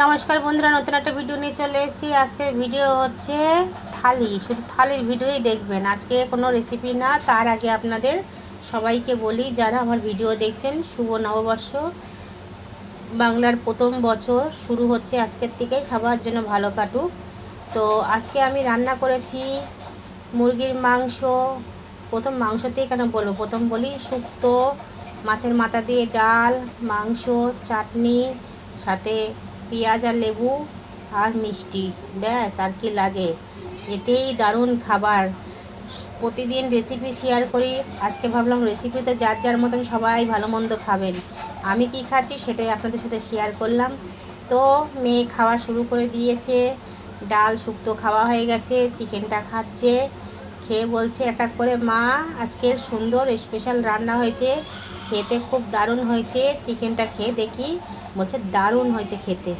নমস্কার বন্ধুরা, নতুন একটা ভিডিও নিয়ে চলে এসেছি। আজকের ভিডিও হচ্ছে থালি, শুধু থালির ভিডিওই দেখবেন। আজকে কোনো রেসিপি না। তার আগে আপনাদের সবাইকে বলি, যারা আমার ভিডিও দেখছেন, শুভ নববর্ষ। বাংলার প্রথম বছর শুরু হচ্ছে আজকের থেকে, সবার জন্য ভালো কাটুক। তো আজকে আমি রান্না করেছি মুরগির মাংস। প্রথম মাংসতেই কেন বলবো, প্রথম বলি শুক্তো, মাছের মাথা দিয়ে ডাল, মাংস, চাটনি, সাথে পেঁয়াজ আর লেবু আর মিষ্টি। ব্যাস, আর কি লাগে? এতেই দারুণ খাবার। প্রতিদিন রেসিপি শেয়ার করি, আজকে ভাবলাম রেসিপিতে যার যার মতন সবাই ভালো মন্দ খাবেন। আমি কি খাচ্ছি সেটাই আপনাদের সাথে শেয়ার করলাম। তো মেয়ে খাওয়া শুরু করে দিয়েছে, ডাল শুক্তো খাওয়া হয়ে গেছে, চিকেনটা খাচ্ছে। খেয়ে বলছে এক এক করে, মা আজকের সুন্দর স্পেশাল রান্না হয়েছে, খেতে খুব দারুণ হয়েছে। চিকেনটা খেয়ে দেখি, বলছে দারুণ হয়েছে খেতে।